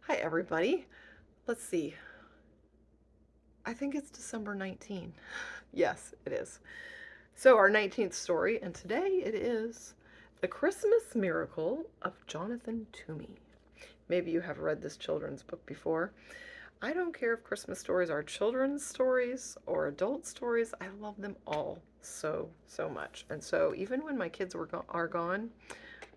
Hi, everybody. Let's see. I think it's December 19. Yes, it is. So, our 19th story, and today it is The Christmas Miracle of Jonathan Toomey. Maybe you have read this children's book before. I don't care if Christmas stories are children's stories or adult stories. I love them all so much. And so, even when my kids are gone,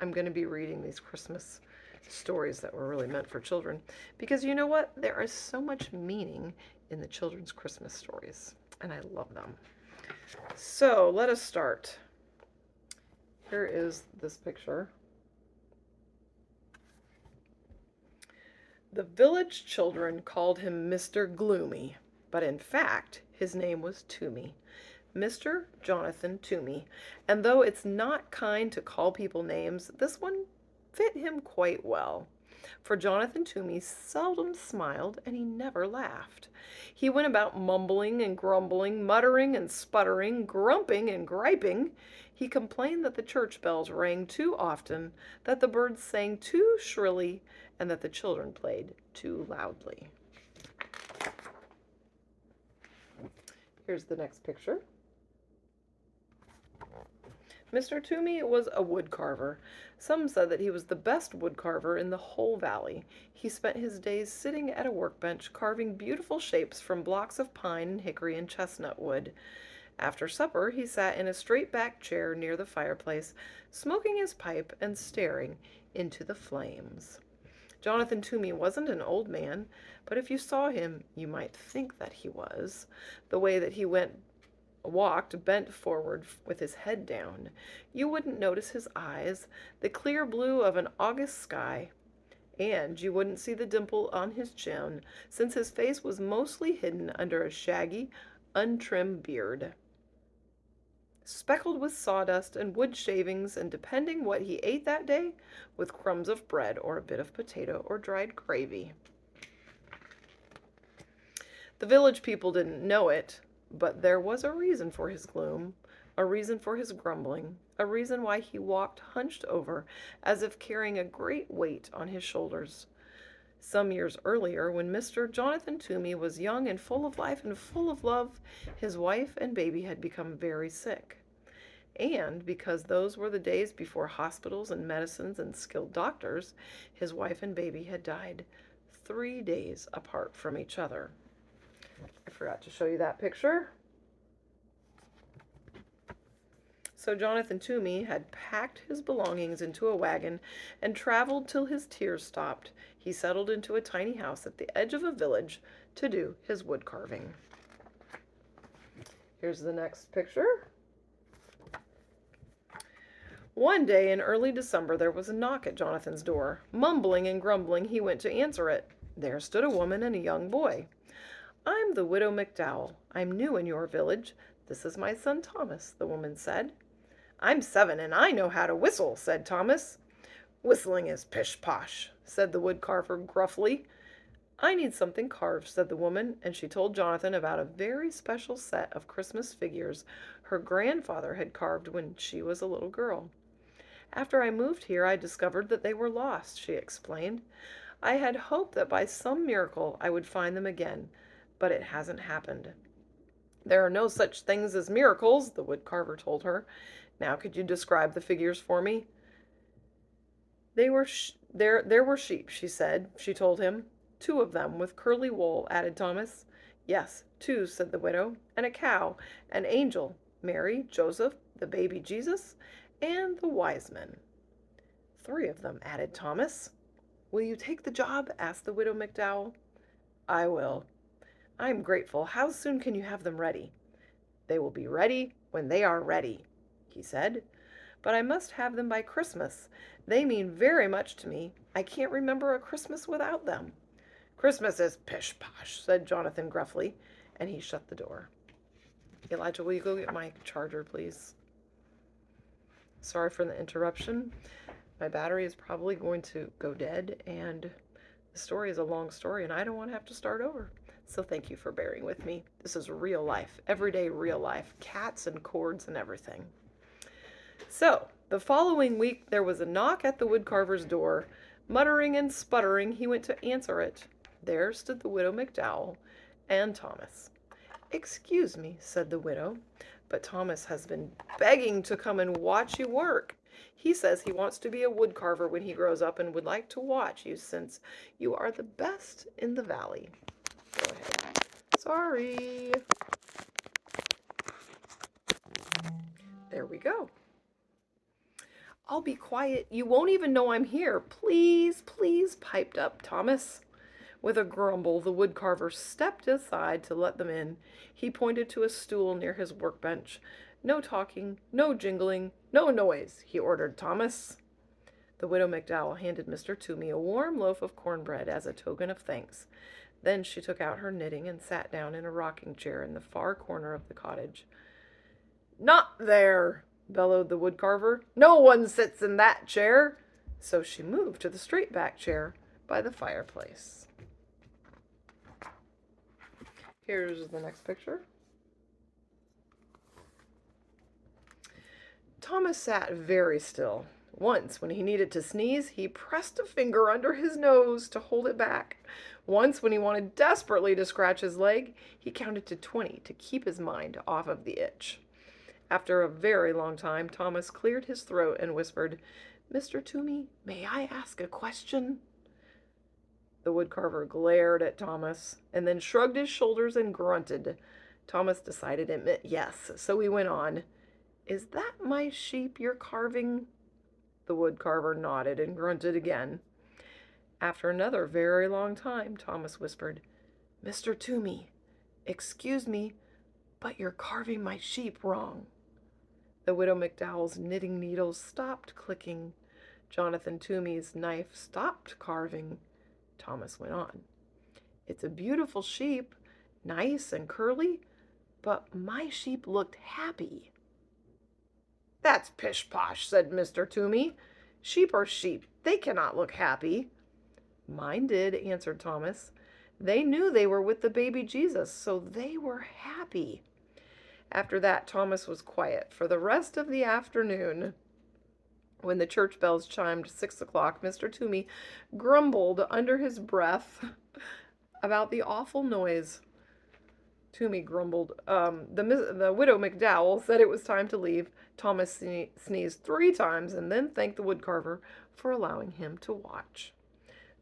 I'm going to be reading these Christmas stories that were really meant for children. Because you know what? There is so much meaning in the children's Christmas stories, and I love them. So let us start. Here is this picture. The village children called him Mr. Gloomy, but in fact, his name was Toomey. Mr. Jonathan Toomey. And though it's not kind to call people names, this one fit him quite well. For Jonathan Toomey seldom smiled and he never laughed. He went about mumbling and grumbling, muttering and sputtering, grumping and griping. He complained that the church bells rang too often, that the birds sang too shrilly, and that the children played too loudly. Here's the next picture. Mr. Toomey was a woodcarver. Some said that he was the best woodcarver in the whole valley. He spent his days sitting at a workbench carving beautiful shapes from blocks of pine and hickory and chestnut wood. After supper, he sat in a straight-backed chair near the fireplace, smoking his pipe and staring into the flames. Jonathan Toomey wasn't an old man, but if you saw him, you might think that he was. The way that he walked bent forward with his head down. You wouldn't notice his eyes, the clear blue of an August sky, and you wouldn't see the dimple on his chin, since his face was mostly hidden under a shaggy, untrimmed beard, speckled with sawdust and wood shavings, and depending what he ate that day, with crumbs of bread or a bit of potato or dried gravy. The village people didn't know it, but there was a reason for his gloom, a reason for his grumbling, a reason why he walked hunched over, as if carrying a great weight on his shoulders. Some years earlier, when Mr. Jonathan Toomey was young and full of life and full of love, his wife and baby had become very sick. And because those were the days before hospitals and medicines and skilled doctors, his wife and baby had died 3 days apart from each other. I forgot to show you that picture. So Jonathan Toomey had packed his belongings into a wagon and traveled till his tears stopped. He settled into a tiny house at the edge of a village to do his wood carving. Here's the next picture. One day in early December there was a knock at Jonathan's door. Mumbling and grumbling, he went to answer it. There stood a woman and a young boy. "I'm the widow McDowell. I'm new in your village. This is my son Thomas," the woman said. "I'm 7 and I know how to whistle," said Thomas. "Whistling is pish-posh," said the woodcarver gruffly. "I need something carved," said the woman, and she told Jonathan about a very special set of Christmas figures her grandfather had carved when she was a little girl. "After I moved here I discovered that they were lost," she explained. "I had hoped that by some miracle I would find them again, but it hasn't happened." "There are no such things as miracles," the woodcarver told her. "Now could you describe the figures for me?" There were sheep," she told him. "2 of them with curly wool," added Thomas. "Yes, 2," said the widow, "and a cow, an angel, Mary, Joseph, the baby Jesus, and the wise men." "3 of them," added Thomas. "Will you take the job?" asked the widow McDowell. "I will." "I'm grateful. How soon can you have them ready?" "They will be ready when they are ready," he said. "But I must have them by Christmas. They mean very much to me. I can't remember a Christmas without them." "Christmas is pish-posh," said Jonathan gruffly, and he shut the door. Elijah, will you go get my charger, please? Sorry for the interruption. My battery is probably going to go dead, and the story is a long story, and I don't want to have to start over. So thank you for bearing with me. This is real life, everyday real life, cats and cords and everything. So, the following week there was a knock at the woodcarver's door, Muttering and sputtering, he went to answer it. There stood the widow McDowell and Thomas. "Excuse me," said the widow, "but Thomas has been begging to come and watch you work. He says he wants to be a wood carver when he grows up and would like to watch you since you are the best in the valley." Go ahead. Sorry. There we go. "I'll be quiet. You won't even know I'm here. Please, please," piped up Thomas. With a grumble, the woodcarver stepped aside to let them in. He pointed to a stool near his workbench. "No talking, no jingling, no noise," he ordered Thomas. The widow McDowell handed Mr. Toomey a warm loaf of cornbread as a token of thanks. Then she took out her knitting and sat down in a rocking chair in the far corner of the cottage. "Not there!" bellowed the woodcarver. "No one sits in that chair." So she moved to the straight back chair by the fireplace. Here's the next picture. Thomas sat very still. Once, when he needed to sneeze, he pressed a finger under his nose to hold it back. Once, when he wanted desperately to scratch his leg, he counted to 20 to keep his mind off of the itch. After a very long time, Thomas cleared his throat and whispered, "Mr. Toomey, may I ask a question?" The woodcarver glared at Thomas and then shrugged his shoulders and grunted. Thomas decided it meant yes, so he went on. "Is that my sheep you're carving?" The woodcarver nodded and grunted again. After another very long time, Thomas whispered, "Mr. Toomey, excuse me, but you're carving my sheep wrong." The widow McDowell's knitting needles stopped clicking. Jonathan Toomey's knife stopped carving. Thomas went on. "It's a beautiful sheep, nice and curly, but my sheep looked happy." "That's pish-posh," said Mr. Toomey. "Sheep are sheep. They cannot look happy." "Mine did," answered Thomas. "They knew they were with the baby Jesus, so they were happy." After that, Thomas was quiet for the rest of the afternoon. When the church bells chimed 6 o'clock, Mr. Toomey grumbled under his breath about the awful noise. Toomey grumbled. The widow McDowell said it was time to leave. Thomas sneezed 3 times and then thanked the woodcarver for allowing him to watch.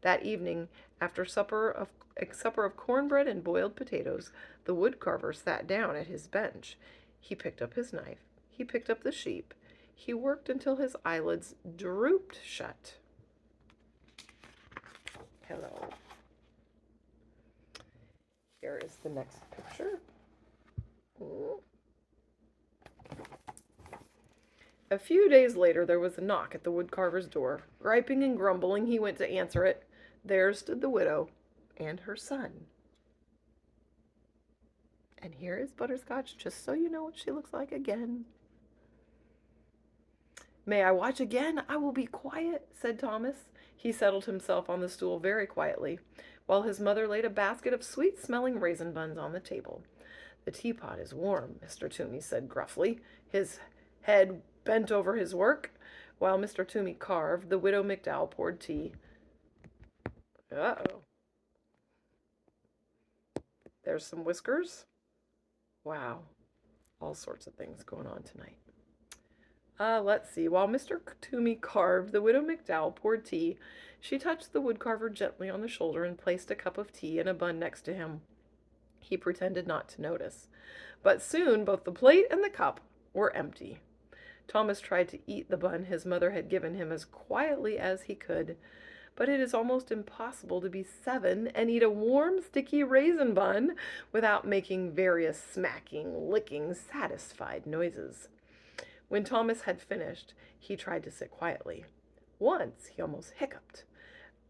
That evening, after a supper of cornbread and boiled potatoes, the woodcarver sat down at his bench. He picked up his knife. He picked up the sheep. He worked until his eyelids drooped shut. Hello. Here is the next picture. A few days later, there was a knock at the woodcarver's door. Griping and grumbling, he went to answer it. There stood the widow and her son. And here is Butterscotch, just so you know what she looks like again. "May I watch again? I will be quiet," said Thomas. He settled himself on the stool very quietly, while his mother laid a basket of sweet-smelling raisin buns on the table. "The teapot is warm," Mr. Toomey said gruffly, his head bent over his work. While Mr. Toomey carved, the widow McDowell poured tea. Uh-oh. There's some whiskers. Wow. All sorts of things going on tonight. Let's see. While Mr. Toomey carved, the widow McDowell poured tea. She touched the woodcarver gently on the shoulder and placed a cup of tea and a bun next to him. He pretended not to notice. But soon both the plate and the cup were empty. Thomas tried to eat the bun his mother had given him as quietly as he could. But it is almost impossible to be 7 and eat a warm, sticky raisin bun without making various smacking, licking, satisfied noises. When Thomas had finished, he tried to sit quietly. Once he almost hiccuped,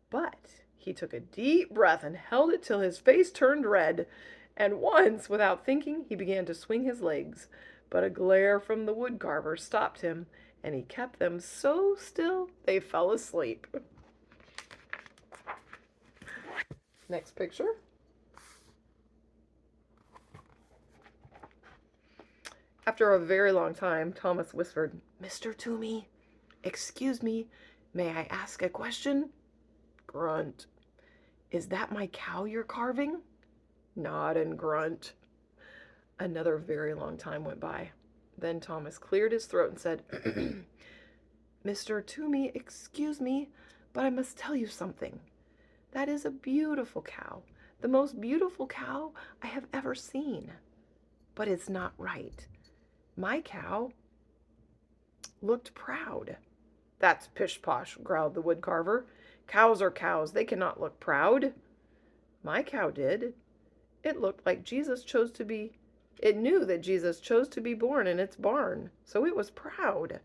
but he took a deep breath and held it till his face turned red. And once, without thinking, he began to swing his legs, but a glare from the woodcarver stopped him, and he kept them so still they fell asleep. Next picture. After a very long time, Thomas whispered, "Mr. Toomey, excuse me, may I ask a question?" grunt. Is that my cow you're carving? Nod and grunt. Another very long time went by. Then Thomas cleared his throat and said, Mr. Toomey, excuse me, but I must tell you something. That is a beautiful cow, the most beautiful cow I have ever seen. But it's not right. My cow looked proud. That's pish-posh, growled the woodcarver. Cows are cows. They cannot look proud. My cow did. It looked like it knew that Jesus chose to be born in its barn, so it was proud.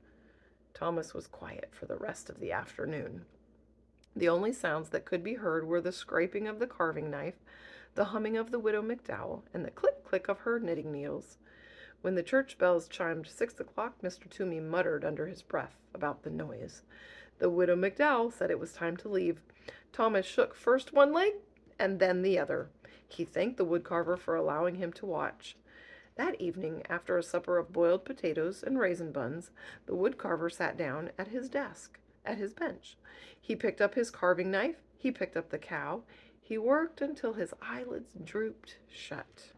Thomas was quiet for the rest of the afternoon. The only sounds that could be heard were the scraping of the carving knife, the humming of the widow McDowell, and the click-click of her knitting needles. When the church bells chimed 6 o'clock, Mr. Toomey muttered under his breath about the noise. The widow McDowell said it was time to leave. Thomas shook first one leg and then the other. He thanked the woodcarver for allowing him to watch. That evening, after a supper of boiled potatoes and raisin buns, the woodcarver sat down at his bench. He picked up his carving knife, he picked up the cow. He worked until his eyelids drooped shut.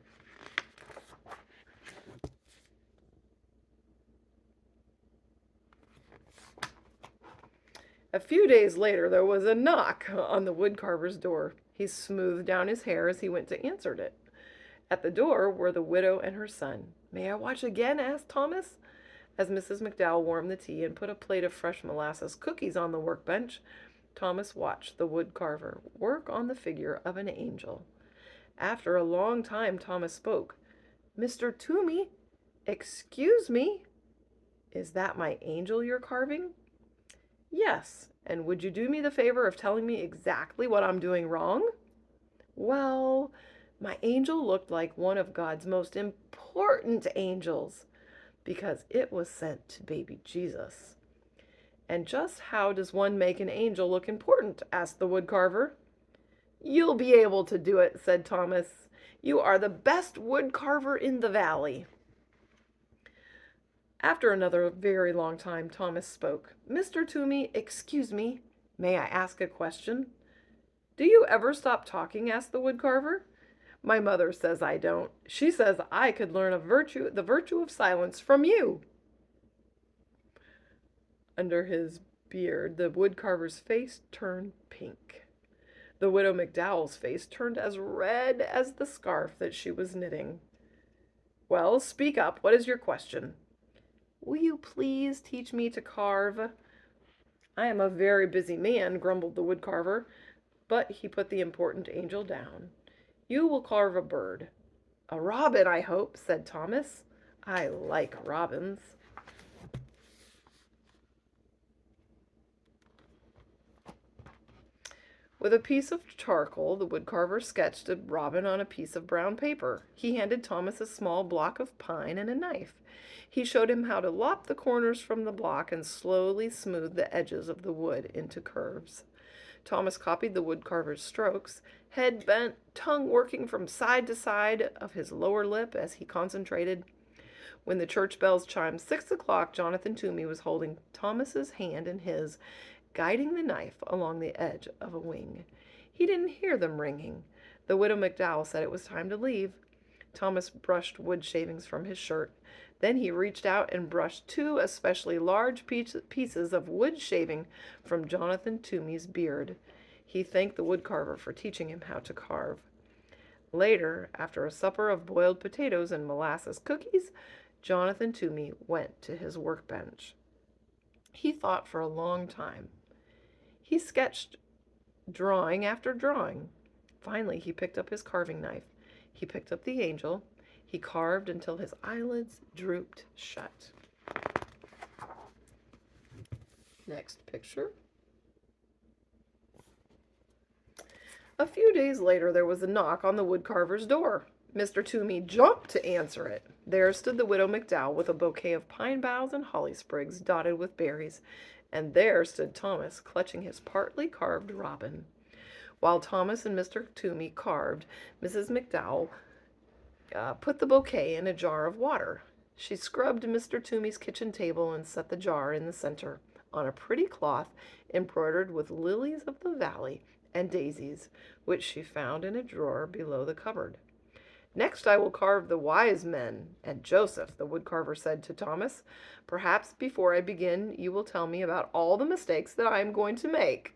A few days later, there was a knock on the woodcarver's door. He smoothed down his hair as he went to answer it. At the door were the widow and her son. "May I watch again?" asked Thomas. As Mrs. McDowell warmed the tea and put a plate of fresh molasses cookies on the workbench, Thomas watched the woodcarver work on the figure of an angel. After a long time, Thomas spoke. "Mr. Toomey, excuse me. Is that my angel you're carving?" "Yes, and would you do me the favor of telling me exactly what I'm doing wrong?" "Well, my angel looked like one of God's most important angels because it was sent to baby Jesus." "And just how does one make an angel look important?" asked the woodcarver. "You'll be able to do it," said Thomas. "You are the best woodcarver in the valley." After another very long time, Thomas spoke. "Mr. Toomey, excuse me. May I ask a question?" "Do you ever stop talking?" asked the woodcarver. "My mother says I don't. She says I could learn the virtue of silence from you." Under his beard, the woodcarver's face turned pink. The widow McDowell's face turned as red as the scarf that she was knitting. "Well, speak up. What is your question?" "Will you please teach me to carve?" "I am a very busy man," grumbled the woodcarver, but he put the important angel down. "You will carve a bird." "A robin, I hope," said Thomas. "I like robins." With a piece of charcoal, the woodcarver sketched a robin on a piece of brown paper. He handed Thomas a small block of pine and a knife. He showed him how to lop the corners from the block and slowly smooth the edges of the wood into curves. Thomas copied the woodcarver's strokes, head bent, tongue working from side to side of his lower lip as he concentrated. When the church bells chimed 6 o'clock, Jonathan Toomey was holding Thomas's hand in his, guiding the knife along the edge of a wing. He didn't hear them ringing. The widow McDowell said it was time to leave. Thomas brushed wood shavings from his shirt. Then he reached out and brushed 2 especially large pieces of wood shaving from Jonathan Toomey's beard. He thanked the woodcarver for teaching him how to carve. Later, after a supper of boiled potatoes and molasses cookies, Jonathan Toomey went to his workbench. He thought for a long time. He sketched drawing after drawing. Finally, he picked up his carving knife. He picked up the angel. He carved until his eyelids drooped shut. Next picture. A few days later, there was a knock on the woodcarver's door. Mr. Toomey jumped to answer it. There stood the widow McDowell with a bouquet of pine boughs and holly sprigs dotted with berries, and there stood Thomas clutching his partly carved robin. While Thomas and Mr. Toomey carved, Mrs. McDowell put the bouquet in a jar of water. She scrubbed Mr. Toomey's kitchen table and set the jar in the center, on a pretty cloth embroidered with lilies of the valley and daisies, which she found in a drawer below the cupboard. Next I will carve the wise men and Joseph, the woodcarver said to Thomas. Perhaps before I begin you will tell me about all the mistakes that I am going to make.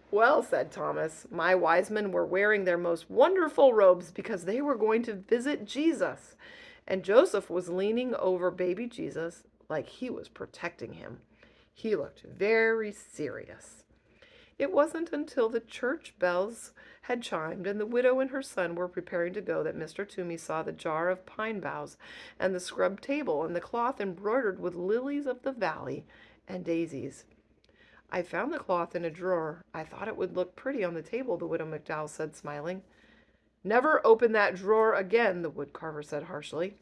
Well, said Thomas, my wise men were wearing their most wonderful robes because they were going to visit Jesus. And Joseph was leaning over baby Jesus like he was protecting him. He looked very serious. It wasn't until the church bells had chimed and the widow and her son were preparing to go that Mr. Toomey saw the jar of pine boughs and the scrubbed table and the cloth embroidered with lilies of the valley and daisies. I found the cloth in a drawer. I thought it would look pretty on the table, the widow McDowell said, smiling. Never open that drawer again, the woodcarver said harshly.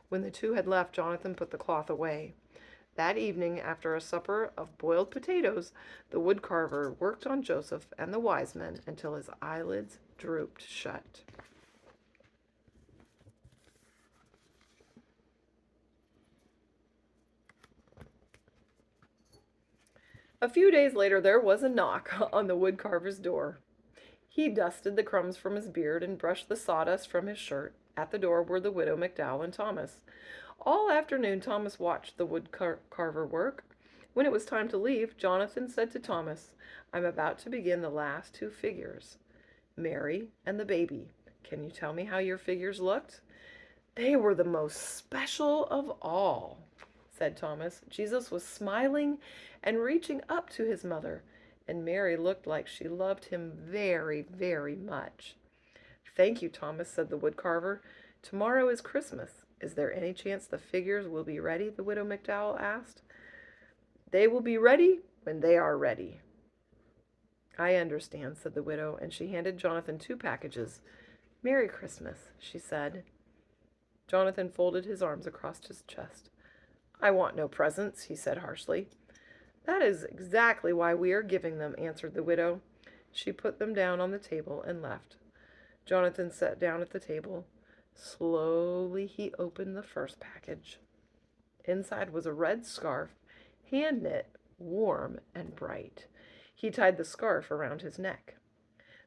When the two had left, Jonathan put the cloth away. That evening, after a supper of boiled potatoes, the woodcarver worked on Joseph and the wise men until his eyelids drooped shut. A few days later, there was a knock on the woodcarver's door. He dusted the crumbs from his beard and brushed the sawdust from his shirt. At the door were the widow McDowell and Thomas. All afternoon Thomas watched the woodcarver work. When it was time to leave, Jonathan said to Thomas, I'm about to begin the last two figures, Mary and the baby. Can you tell me how your figures looked? They were the most special of all, said Thomas. Jesus was smiling and reaching up to his mother, and Mary looked like she loved him very, very much. Thank you, Thomas, said the woodcarver. Tomorrow is Christmas. Is there any chance the figures will be ready? The widow McDowell asked. They will be ready when they are ready. I understand, said the widow, and she handed Jonathan 2 packages. Merry Christmas, she said. Jonathan folded his arms across his chest. I want no presents, he said harshly. That is exactly why we are giving them, answered the widow. She put them down on the table and left. Jonathan sat down at the table. Slowly he opened the first package. Inside was a red scarf, hand-knit, warm and bright. He tied the scarf around his neck.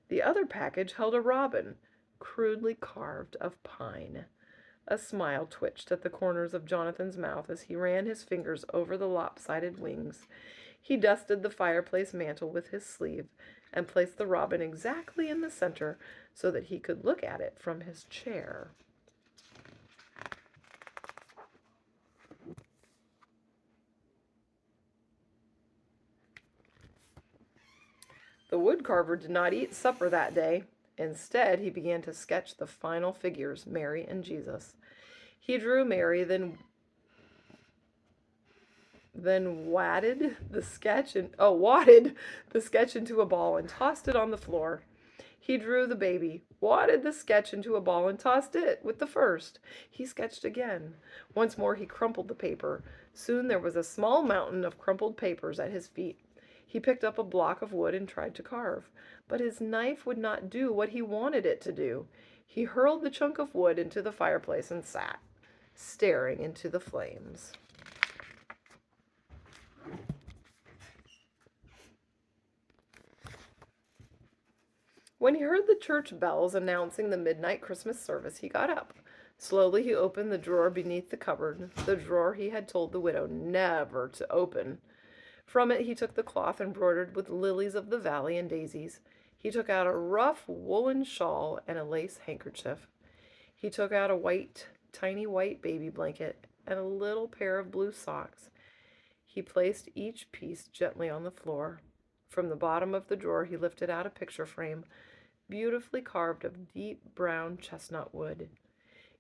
The other package held a robin, crudely carved of pine. A smile twitched at the corners of Jonathan's mouth as he ran his fingers over the lopsided wings. He dusted the fireplace mantel with his sleeve and placed the robin exactly in the center so that he could look at it from his chair. The woodcarver did not eat supper that day. Instead, he began to sketch the final figures, Mary and Jesus. He drew Mary, then wadded the sketch into a ball and tossed it on the floor. He drew the baby, wadded the sketch into a ball and tossed it with the first. He sketched again. Once more he crumpled the paper. Soon there was a small mountain of crumpled papers at his feet. He picked up a block of wood and tried to carve, but his knife would not do what he wanted it to do. He hurled the chunk of wood into the fireplace and sat, staring into the flames. When he heard the church bells announcing the midnight Christmas service, he got up. Slowly he opened the drawer beneath the cupboard, the drawer he had told the widow never to open. From it he took the cloth embroidered with lilies of the valley and daisies. He took out a rough woolen shawl and a lace handkerchief. He took out a tiny white baby blanket and a little pair of blue socks. He placed each piece gently on the floor. From the bottom of the drawer he lifted out a picture frame, beautifully carved of deep brown chestnut wood.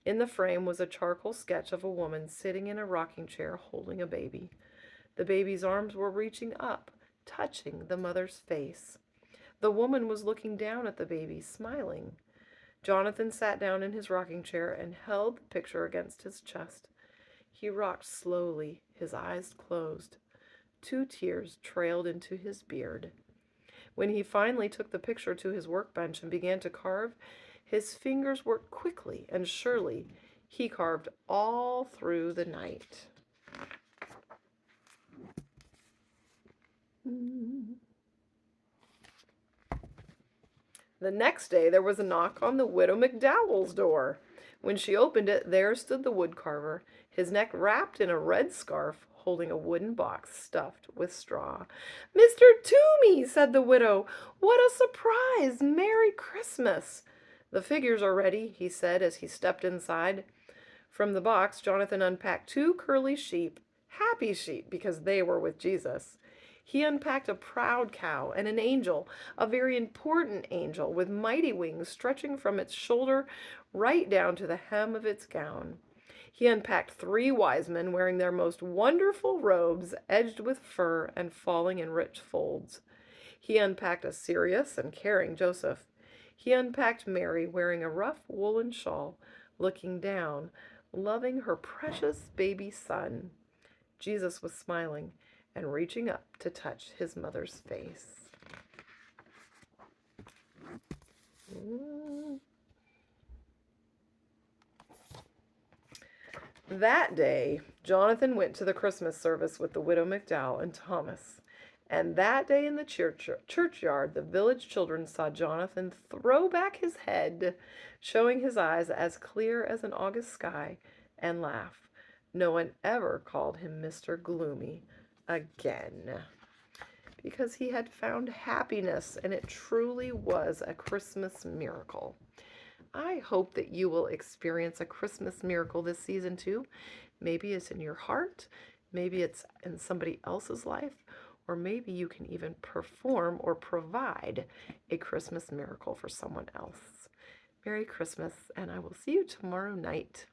In the frame was a charcoal sketch of a woman sitting in a rocking chair holding a baby. The baby's arms were reaching up, touching the mother's face. The woman was looking down at the baby, smiling. Jonathan sat down in his rocking chair and held the picture against his chest. He rocked slowly, his eyes closed. 2 tears trailed into his beard. When he finally took the picture to his workbench and began to carve, his fingers worked quickly and surely. He carved all through the night. The next day there was a knock on the widow McDowell's door. When she opened it, there stood the woodcarver, his neck wrapped in a red scarf, holding a wooden box stuffed with straw. "Mr. Toomey," said the widow, "what a surprise! Merry Christmas!" "The figures are ready," he said as he stepped inside. From the box, Jonathan unpacked two curly sheep, happy sheep because they were with Jesus. He unpacked a proud cow and an angel, a very important angel with mighty wings stretching from its shoulder right down to the hem of its gown. He unpacked three wise men wearing their most wonderful robes edged with fur and falling in rich folds. He unpacked a serious and caring Joseph. He unpacked Mary wearing a rough woolen shawl, looking down, loving her precious baby son. Jesus was smiling and reaching up to touch his mother's face. That day, Jonathan went to the Christmas service with the widow McDowell and Thomas. And that day in the churchyard, the village children saw Jonathan throw back his head, showing his eyes as clear as an August sky, and laugh. No one ever called him Mr. Gloomy again, because he had found happiness, and it truly was a Christmas miracle. I hope that you will experience a Christmas miracle this season too. Maybe it's in your heart, maybe it's in somebody else's life, or maybe you can even perform or provide a Christmas miracle for someone else. Merry Christmas, and I will see you tomorrow night.